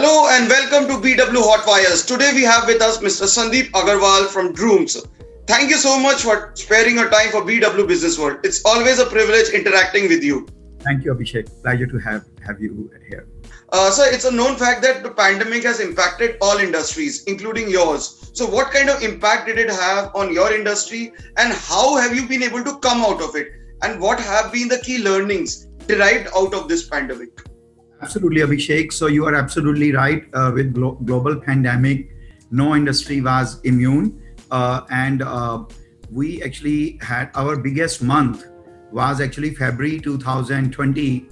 Hello and welcome to BW Hotwires. Today we have with us Mr. Sandeep Agarwal from Drooms. Thank you so much for sparing your time for BW Business World. It's always a privilege interacting with you. Thank you, Abhishek. Pleasure to have you here. Sir, it's a known fact that the pandemic has impacted all industries, including yours. So what kind of impact did it have on your industry and how have you been able to come out of it? And what have been the key learnings derived out of this pandemic? Absolutely, Abhishek. So you are absolutely right. With global pandemic, no industry was immune, and we actually had our biggest month was actually February 2020,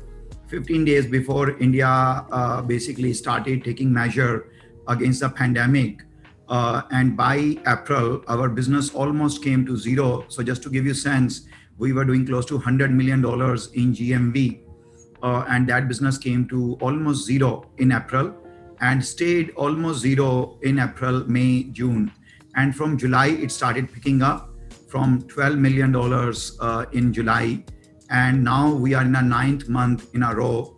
15 days before India basically started taking measure against the pandemic. And by April, our business almost came to zero. So just to give you a sense, we were doing close to $100 million in GMV. And that business came to almost zero in April and stayed almost zero in April, May, June. And from July, it started picking up from $12 million in July. And now we are in our 9th month in a row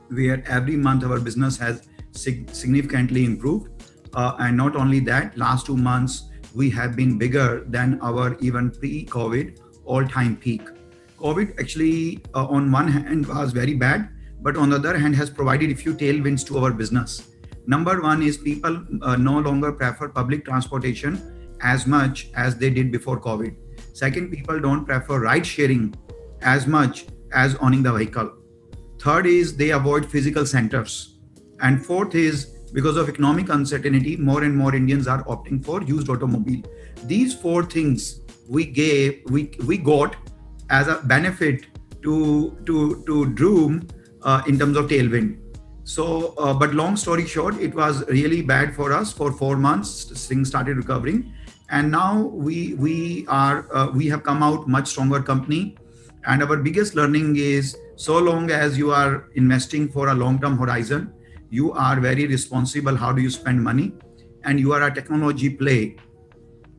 where every month our business has significantly improved. And not only that, last 2 months, we have been bigger than our even pre-COVID all-time peak. COVID actually, on one hand, was very bad, but on the other hand, has provided a few tailwinds to our business. Number one is people no longer prefer public transportation as much as they did before COVID. Second, people don't prefer ride sharing as much as owning the vehicle. Third is they avoid physical centers. And fourth is because of economic uncertainty, more and more Indians are opting for used automobile. These four things we got as a benefit to Droom in terms of tailwind. So, but long story short, it was really bad for us for 4 months. Things started recovering, and now we have come out much stronger company. And our biggest learning is so long as you are investing for a long-term horizon, you are very responsible. How do you spend money? And you are a technology play.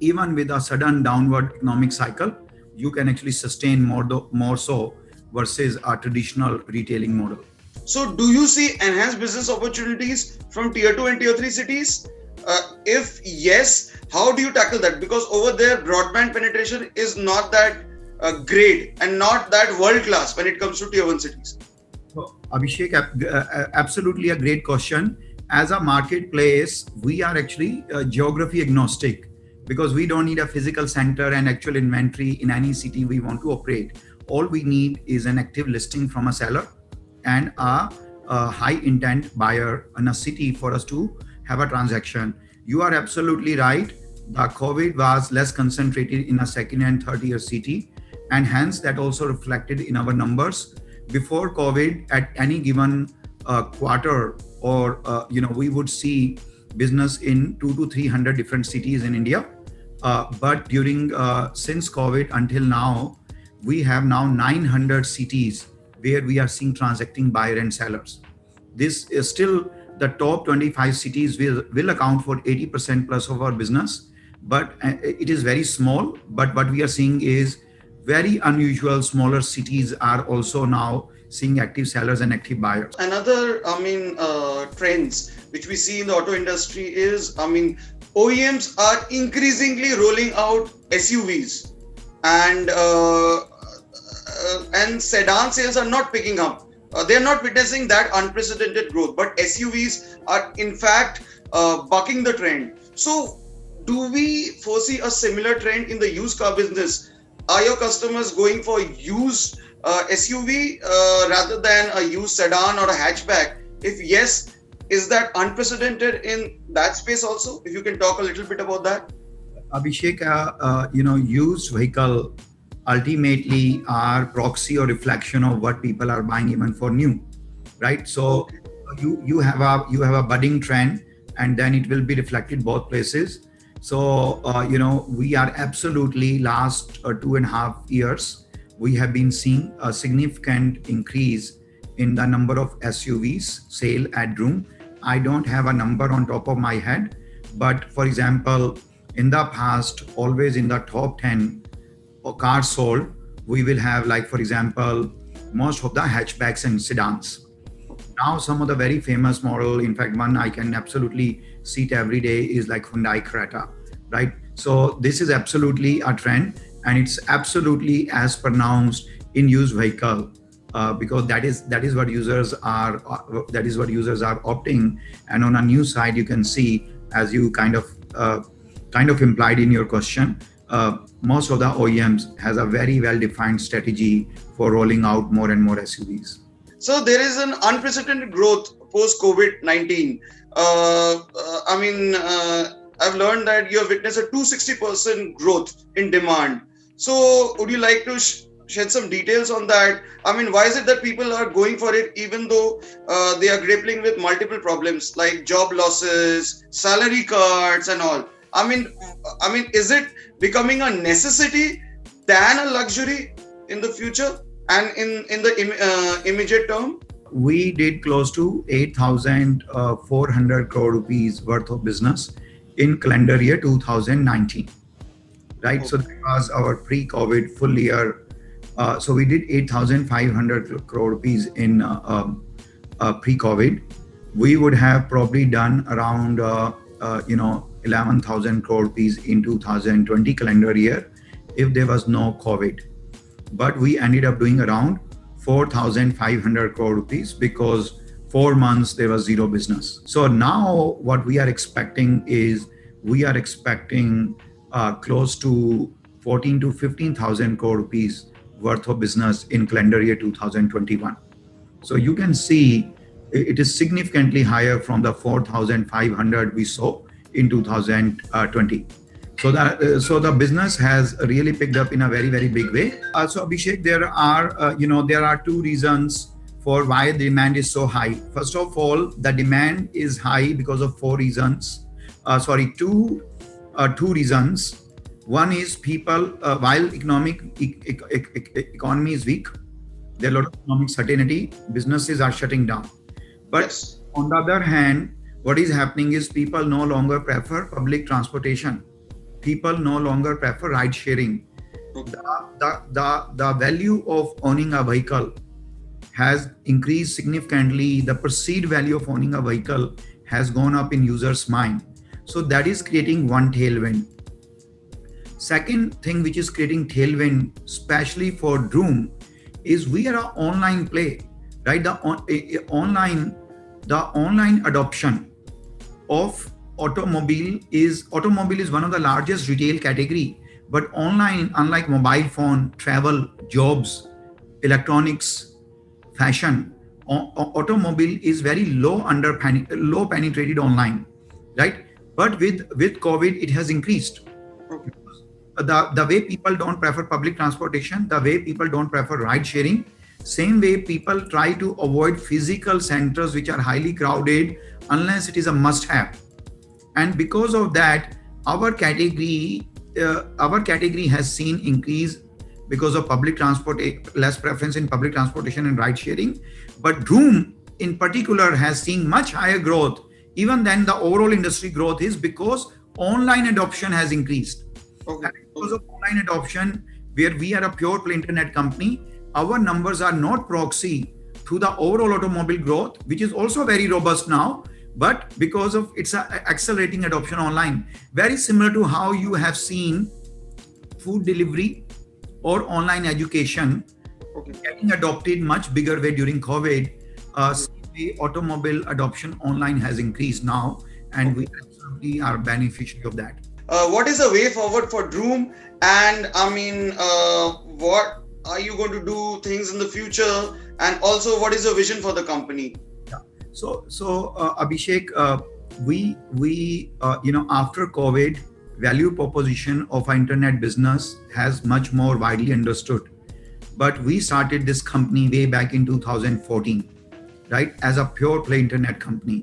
Even with a sudden downward economic cycle, you can actually sustain more so versus a traditional retailing model. So do you see enhanced business opportunities from tier 2 and tier 3 cities? If yes, how do you tackle that? Because over there, broadband penetration is not that great and not that world class when it comes to tier 1 cities. So, Abhishek, absolutely a great question. As a marketplace, we are actually geography agnostic, because we don't need a physical center and actual inventory in any city we want to operate. All we need is an active listing from a seller and a high intent buyer in a city for us to have a transaction. You are absolutely right. The COVID was less concentrated in a second and third tier city, and hence that also reflected in our numbers. Before COVID, at any given quarter, or we would see business in 200 to 300 different cities in India. But during since COVID until now, we have now 900 cities where we are seeing transacting buyer and sellers. This is still the top 25 cities will account for 80% plus of our business, but it is very small. But what we are seeing is very unusual. Smaller cities are also now seeing active sellers and active buyers. Another, trends which we see in the auto industry is, OEMs are increasingly rolling out SUVs, and sedan sales are not picking up. They are not witnessing that unprecedented growth, but SUVs are in fact bucking the trend. So, do we foresee a similar trend in the used car business? Are your customers going for used SUV rather than a used sedan or a hatchback? If yes, is that unprecedented in that space also? If you can talk a little bit about that. Abhishek, used vehicle ultimately are proxy or reflection of what people are buying even for new, right? So you have a budding trend, and then it will be reflected both places. So we are absolutely last 2.5 years, we have been seeing a significant increase in the number of SUVs sale at Droom. I don't have a number on top of my head, but for example, in the past, always in the top 10 cars sold, we will have, like, for example, most of the hatchbacks and sedans. Now some of the very famous model, in fact, one I can absolutely see it every day is like Hyundai Creta, right? So this is absolutely a trend, and it's absolutely as pronounced in used vehicle. Because that is what users are opting. And on a new side, you can see, as you kind of implied in your question, most of the OEMs has a very well defined strategy for rolling out more and more SUVs. So there is an unprecedented growth post COVID-19. I've learned that you have witnessed a 260% growth in demand. So would you like to shed some details on that? I mean, why is it that people are going for it even though they are grappling with multiple problems like job losses, salary cuts, and all? Is it becoming a necessity than a luxury in the future and in the immediate term? We did close to 8,400 crore rupees worth of business in calendar year 2019, right? Okay. So that was our pre-COVID full year. So we did 8,500 crore rupees in pre-COVID. We would have probably done around 11,000 crore rupees in 2020 calendar year if there was no COVID. But we ended up doing around 4,500 crore rupees because 4 months there was zero business. So now what we are expecting is close to 14 to 15,000 crore rupees worth of business in calendar year 2021. So you can see it is significantly higher from the 4,500 we saw in 2020. So the business has really picked up in a very, very big way. So Abhishek, there are two reasons for why the demand is so high. First of all, the demand is high because of two reasons. One is people, while economy is weak, there are a lot of economic certainty, businesses are shutting down. But yes, on the other hand, what is happening is people no longer prefer public transportation. People no longer prefer ride sharing. The value of owning a vehicle has increased significantly. The perceived value of owning a vehicle has gone up in users' mind. So that is creating one tailwind. Second thing which is creating tailwind, especially for Droom, is we are an online play, right? The online adoption of automobile is one of the largest retail category, but online, unlike mobile phone, travel, jobs, electronics, fashion, automobile is very low penetrated online, right? But with COVID, it has increased. The way people don't prefer public transportation, the way people don't prefer ride sharing, same way people try to avoid physical centers which are highly crowded unless it is a must-have. And because of that, our category has seen increase because of public transport, less preference in public transportation and ride sharing. But Droom in particular has seen much higher growth even than the overall industry growth is because online adoption has increased. Okay. And because of online adoption, where we are a pure play internet company, our numbers are not proxy to the overall automobile growth, which is also very robust now, but because of its accelerating adoption online. Very similar to how you have seen food delivery or online education getting adopted much bigger way during COVID. The automobile adoption online has increased now, and we absolutely are beneficiary of that. What is the way forward for Droom? And what are you going to do things in the future? And also, what is your vision for the company? Yeah. So Abhishek, we after COVID, value proposition of our internet business has much more widely understood. But we started this company way back in 2014, right, as a pure play internet company.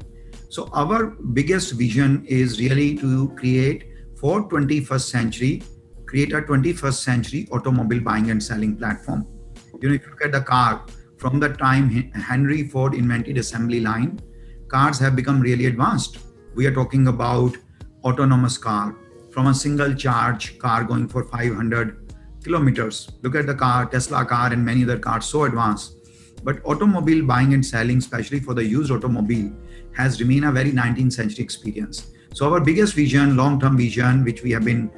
So our biggest vision is really to create a 21st century automobile buying and selling platform. If you look at the car, from the time Henry Ford invented assembly line, cars have become really advanced. We are talking about autonomous car, from a single charge car going for 500 kilometers. Look at the car, Tesla car and many other cars, so advanced. But automobile buying and selling, especially for the used automobile, has remained a very 19th century experience. So our biggest vision, long-term vision, which we have been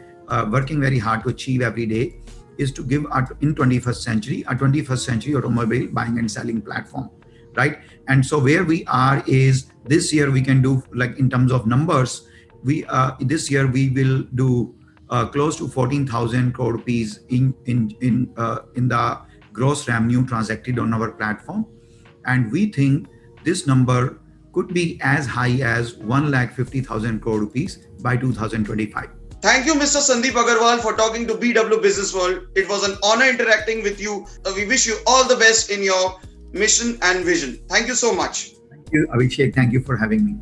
working very hard to achieve every day, is to give in 21st century a 21st century automobile buying and selling platform, right? And so where we are is this year we can do, like in terms of numbers, we this year we will do close to 14,000 crore rupees in the gross revenue transacted on our platform, and we think this number could be as high as 1,50,000 crore rupees by 2025. Thank you, Mr. Sandeep Agarwal, for talking to BW Business World. It was an honor interacting with you. We wish you all the best in your mission and vision. Thank you so much. Thank you, Abhishek. Thank you for having me.